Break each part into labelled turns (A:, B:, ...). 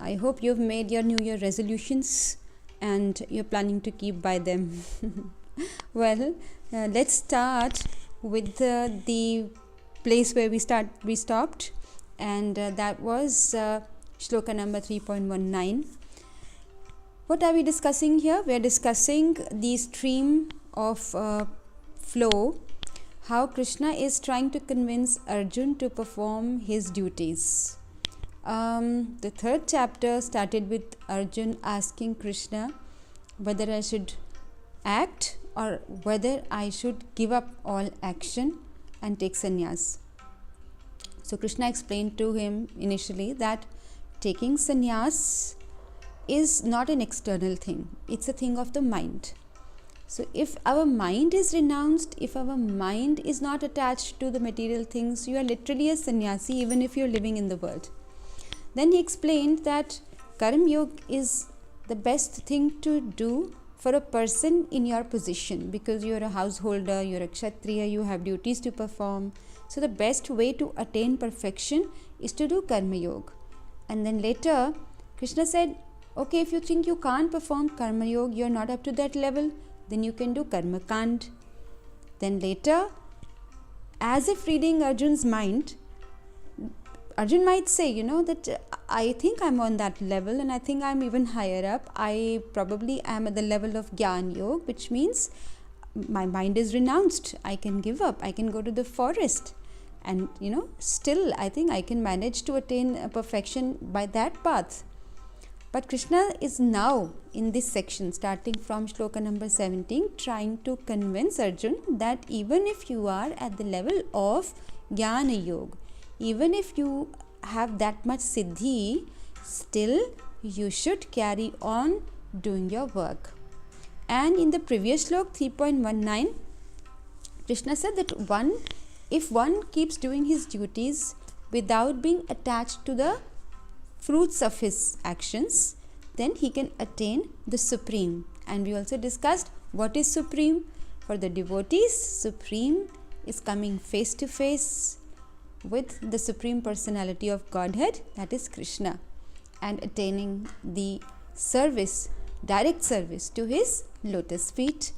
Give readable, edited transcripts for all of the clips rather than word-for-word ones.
A: I hope you've made your New Year resolutions and you're planning to keep by them. Well, let's start with the place where we stopped, and that was shloka number 3.19. What are we discussing here? We are discussing the stream of flow, how Krishna is trying to convince Arjun to perform his duties. The third chapter started with Arjun asking Krishna whether I should act or whether I should give up all action and take sannyas. So Krishna explained to him initially that taking sannyas is not an external thing, it's a thing of the mind. So if our mind is renounced, if our mind is not attached to the material things, you are literally a sannyasi even if you are living in the world. Then he explained that Karma Yoga is the best thing to do for a person in your position, because you are a householder, you are a kshatriya, you have duties to perform. So the best way to attain perfection is to do Karma Yoga. And then later Krishna said, okay, if you think you can't perform Karma Yoga, you are not up to that level, then you can do Karma Kand. Then later, as if reading Arjun's mind, Arjun might say, that I think I'm on that level and I think I'm even higher up. I probably am at the level of Gyan Yoga, which means my mind is renounced. I can give up. I can go to the forest. And, still I think I can manage to attain perfection by that path. But Krishna is now in this section, starting from shloka number 17, trying to convince Arjun that even if you are at the level of Jnana Yoga, even if you have that much siddhi, still you should carry on doing your work. And in the previous slok 3.19, Krishna said that if one keeps doing his duties without being attached to the fruits of his actions, then he can attain the supreme. And we also discussed what is supreme. For the devotees, supreme is coming face to face with the supreme personality of Godhead, that is Krishna, and attaining the service, direct service to his lotus feet.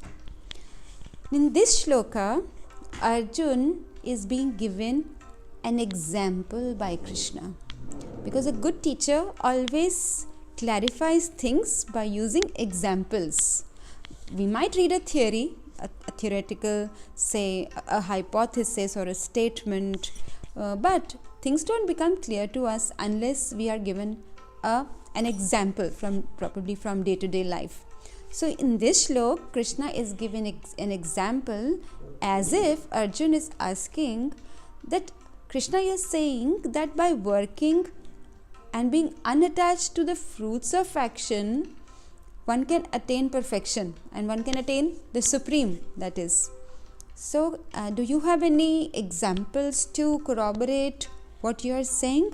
A: In this shloka, Arjun is being given an example by Krishna, because a good teacher always clarifies things by using examples. We might read a theory, a theoretical, say a hypothesis or a statement, but things don't become clear to us unless we are given an example probably from day-to-day life. So in this shlok, Krishna is giving an example as if Arjun is asking that Krishna is saying that by working and being unattached to the fruits of action, one can attain perfection and one can attain the supreme, that is. So, do you have any examples to corroborate what you are saying?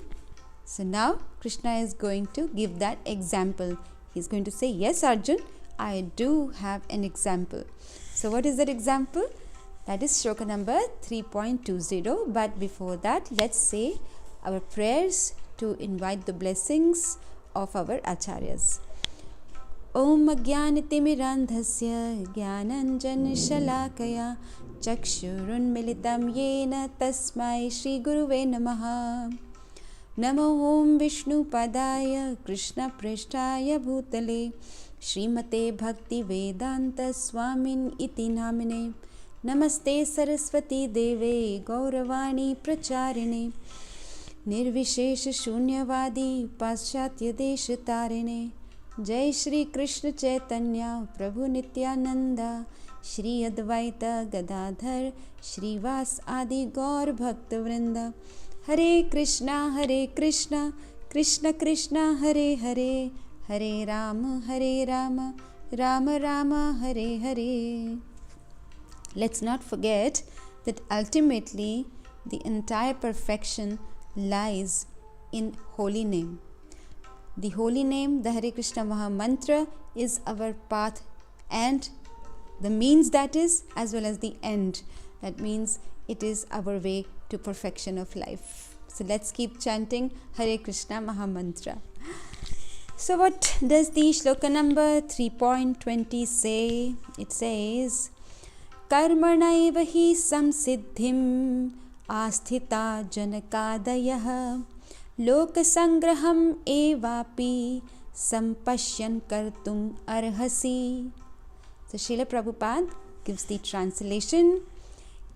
A: So now Krishna is going to give that example. He is going to say, yes Arjun, I do have an example. So what is that example? That is shloka number 3.20. But before that, let's say our prayers to invite the blessings of our acharyas. Om Ajnanatimirandhasya Jnananjana Shalakaya Chakshurunmilitam Yena Tasmai Shri Guruve Namaha. Namo Om Vishnu Padaya Krishna Prishtaya Bhutale Srimate Bhaktivedanta Swamin Iti Namine. Namaste Saraswati Deve Gauravani Pracharine Nirvishesha Shunyavadi Paschatya Desha Tarine. Jai Shri Krishna Chaitanya Prabhu Nityananda Shri Advaita Gadadhar Shri Vas Adi Gaur Bhakta Vrinda. Hare Krishna Krishna Krishna Hare Hare Hare Rama Rama Rama Hare Hare. Let's not forget that ultimately the entire perfection lies in holy name. The holy name, the Hare Krishna Maha Mantra, is our path and the means, that is, as well as the end. That means it is our way to perfection of life. So let's keep chanting Hare Krishna Maha Mantra. So what does the shloka number 3.20 say? It says, Karmanaiva hi samsiddhim asthita janakadayah lokasangraham evapi sampashyan kartum arhasi. So Srila Prabhupada gives the translation.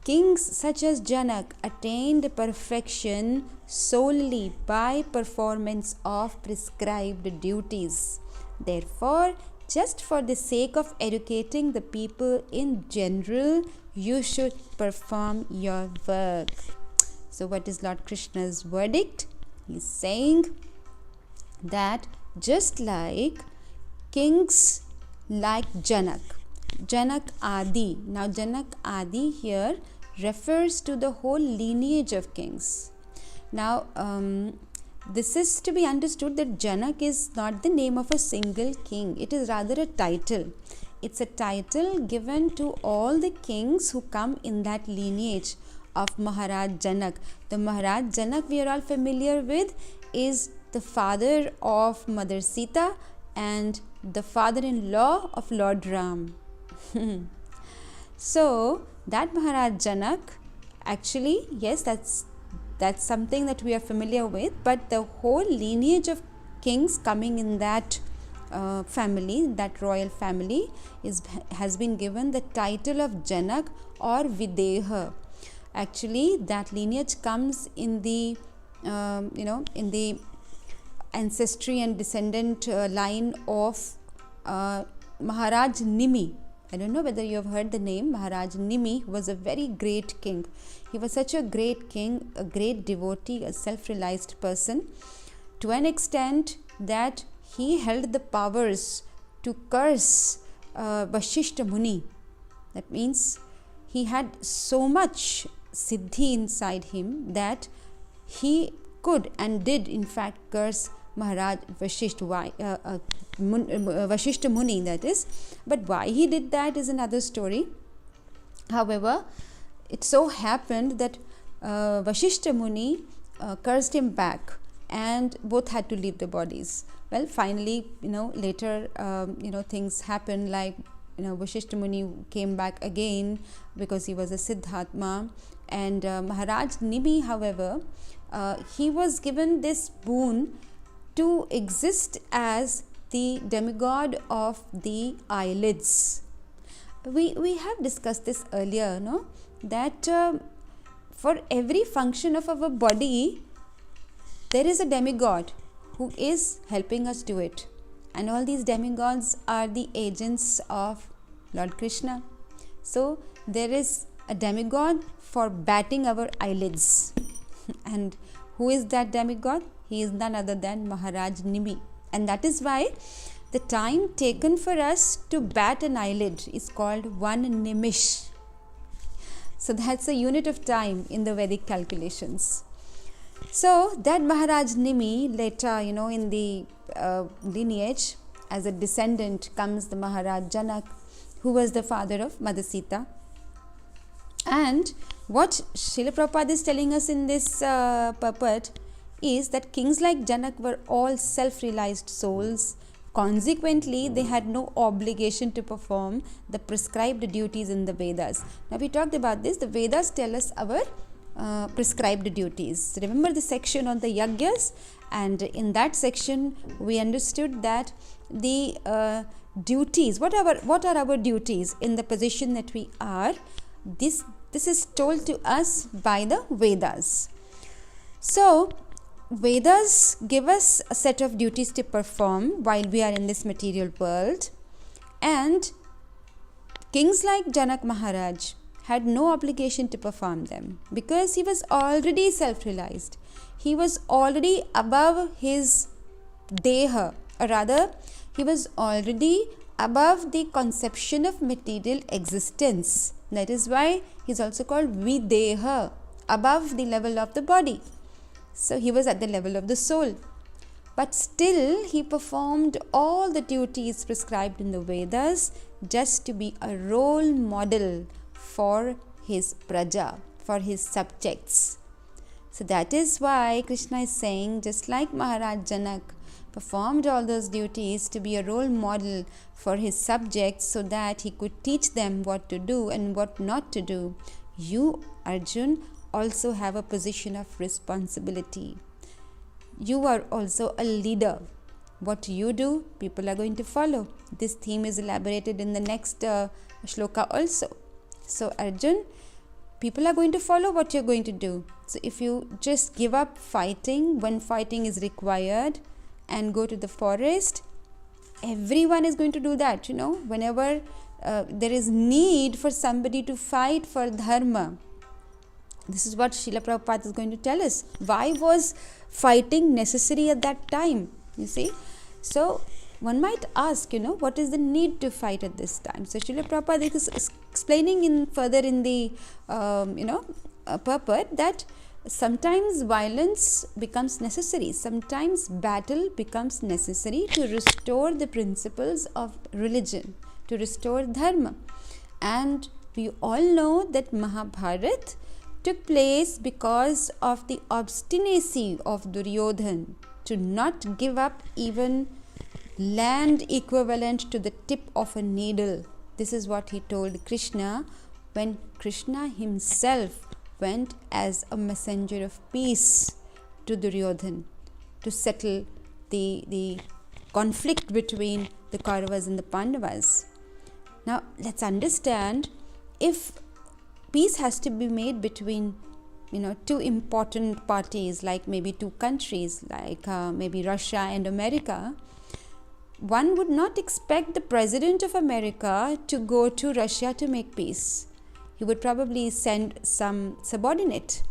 A: Kings such as Janak attained perfection solely by performance of prescribed duties. Therefore, just for the sake of educating the people in general, you should perform your work. So what is Lord Krishna's verdict? He is saying that just like kings like Janak Adi. Now Janak Adi here refers to the whole lineage of kings. Now this is to be understood that Janak is not the name of a single king. It is rather a title. It's a title given to all the kings who come in that lineage of Maharaj Janak. The Maharaj Janak we are all familiar with is the father of Mother Sita and the father-in-law of Lord Ram. So that Maharaj Janak, actually, yes, that's something that we are familiar with, but the whole lineage of kings coming in that family, that royal family, has been given the title of Janak or Videha. Actually, that lineage comes in the in the ancestry and descendant line of Maharaj Nimi. I don't know whether you have heard the name. Maharaj Nimi was a very great king. He was such a great king, a great devotee, a self-realized person, to an extent that he held the powers to curse Vashishta Muni. That means he had so much siddhi inside him that he could and did in fact curse Maharaj Vashishta Muni, that is. But why he did that is another story. However, it so happened that Vashishta Muni cursed him back, and both had to leave the bodies. Well, finally, later, things happened, like, Vashishta Muni came back again because he was a Siddhatma, and Maharaj Nimi, however, he was given this boon to exist as the demigod of the eyelids. We have discussed this earlier, no? That for every function of our body, there is a demigod who is helping us do it. And all these demigods are the agents of Lord Krishna. So there is a demigod for batting our eyelids. And who is that demigod? He is none other than Maharaj Nimi. And that is why the time taken for us to bat an eyelid is called 1 nimish. So that's a unit of time in the Vedic calculations. So that Maharaj Nimi, later, in the lineage, as a descendant comes the Maharaj Janak, who was the father of Mother Sita. And what Srila Prabhupada is telling us in this purport is that kings like Janak were all self-realized souls. Consequently, they had no obligation to perform the prescribed duties in the Vedas. Now, we talked about this. The Vedas tell us our prescribed duties. Remember the section on the Yagyas? And in that section, we understood that the duties, what are our duties in the position that we are? This is told to us by the Vedas. So, Vedas give us a set of duties to perform while we are in this material world, and kings like Janak Maharaj had no obligation to perform them because he was already self-realized. He was already above his deha, or rather, he was already above the conception of material existence. That is why he is also called Videha, above the level of the body. So he was at the level of the soul. But still he performed all the duties prescribed in the Vedas just to be a role model for his praja, for his subjects. So that is why Krishna is saying, just like Maharaj Janak performed all those duties to be a role model for his subjects so that he could teach them what to do and what not to do, you, Arjun, also have a position of responsibility. You are also a leader. What you do, people are going to follow. This theme is elaborated in the next shloka also. So Arjun, people are going to follow what you're going to do. So if you just give up fighting when fighting is required and go to the forest, everyone is going to do that, whenever there is need for somebody to fight for dharma. This is what Srila Prabhupada is going to tell us. Why was fighting necessary at that time? You see? So one might ask, what is the need to fight at this time? So Srila Prabhupada is explaining further in the, purport that sometimes violence becomes necessary. Sometimes battle becomes necessary to restore the principles of religion, to restore dharma. And we all know that Mahabharata took place because of the obstinacy of Duryodhana to not give up even land equivalent to the tip of a needle. This is what he told Krishna when Krishna himself went as a messenger of peace to Duryodhana to settle the conflict between the Kauravas and the Pandavas. Now let's understand, if peace has to be made between two important parties, like maybe two countries, like maybe Russia and America, one would not expect the president of America to go to Russia to make peace. He would probably send some subordinate.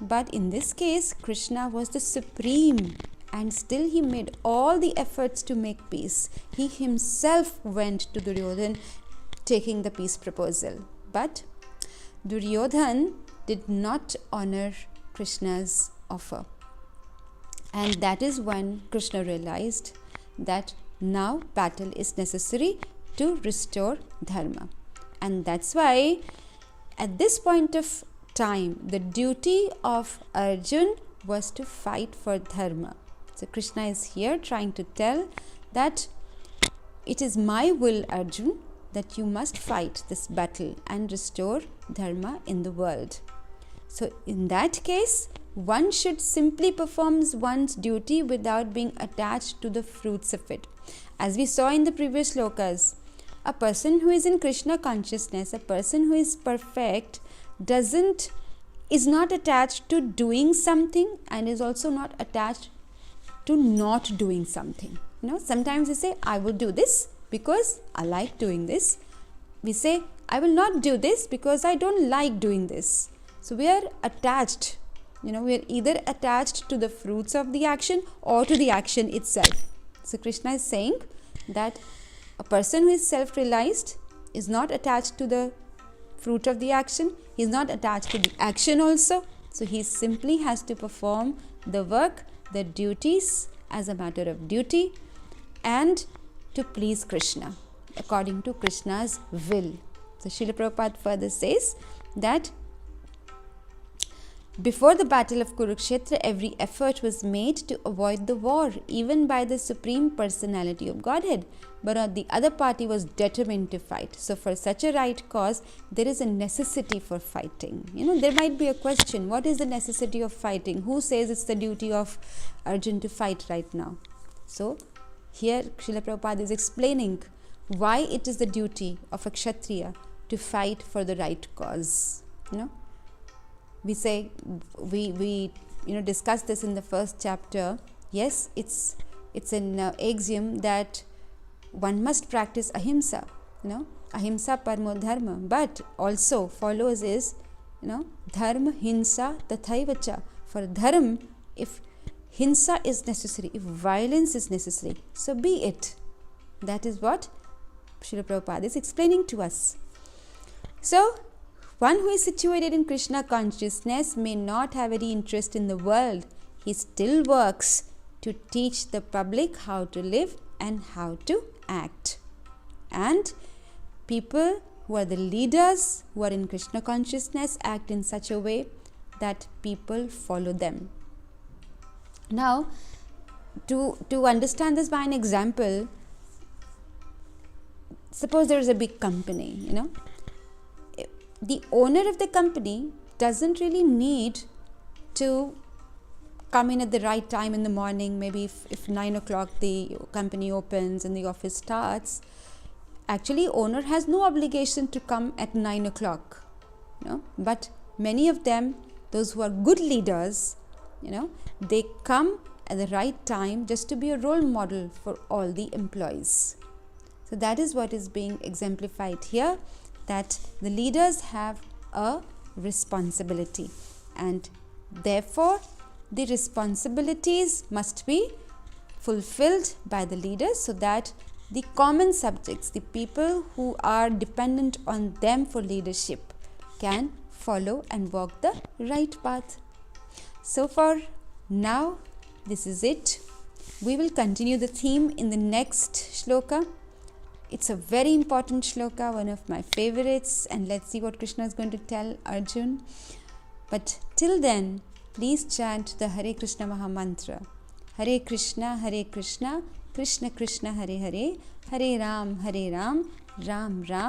A: But in this case, Krishna was the supreme, and still he made all the efforts to make peace. He himself went to Duryodhana taking the peace proposal. But Duryodhana did not honor Krishna's offer. And that is when Krishna realized that now battle is necessary to restore dharma. And that's why at this point of time, the duty of Arjun was to fight for dharma. So Krishna is here trying to tell that it is my will, Arjun, that you must fight this battle and restore dharma in the world. So in that case, one should simply perform one's duty without being attached to the fruits of it. As we saw in the previous slokas, a person who is in Krishna consciousness, a person who is perfect, is not attached to doing something and is also not attached to not doing something. Sometimes we say, I will do this because I like doing this. We say, I will not do this because I don't like doing this. So we are attached. We are either attached to the fruits of the action or to the action itself. So Krishna is saying that a person who is self-realized is not attached to the fruit of the action. He is not attached to the action also. So he simply has to perform the work, the duties as a matter of duty and to please Krishna according to Krishna's will. So Srila Prabhupada further says that before the battle of Kurukshetra, every effort was made to avoid the war, even by the Supreme Personality of Godhead. But the other party was determined to fight. So for such a right cause, there is a necessity for fighting. There might be a question, what is the necessity of fighting? Who says it's the duty of Arjun to fight right now? So here Srila Prabhupada is explaining why it is the duty of a Kshatriya to fight for the right cause. We say, we discussed this in the first chapter. Yes, it's an axiom that one must practice ahimsa, ahimsa parmo dharma, but also follows is, dharma hinsa tathaivacha. For dharma, if hinsa is necessary, if violence is necessary, so be it. That is what Srila Prabhupada is explaining to us. So, one who is situated in Krishna consciousness may not have any interest in the world. He still works to teach the public how to live and how to act. And people who are the leaders, who are in Krishna consciousness, act in such a way that people follow them. Now, to understand this by an example, suppose there is a big company, the owner of the company doesn't really need to come in at the right time in the morning. Maybe if 9 o'clock the company opens and the office starts, actually owner has no obligation to come at 9 o'clock, but many of them, those who are good leaders, they come at the right time just to be a role model for all the employees. So that is what is being exemplified here, that the leaders have a responsibility, and therefore the responsibilities must be fulfilled by the leaders so that the common subjects, the people who are dependent on them for leadership, can follow and walk the right path. So for now, this is it. We will continue the theme in the next shloka. It's a very important shloka, one of my favorites, and let's see what Krishna is going to tell Arjun. But till then, please chant the Hare Krishna Maha Mantra. Hare Krishna, Krishna Krishna, Hare Hare, Hare Ram, Ram Ram,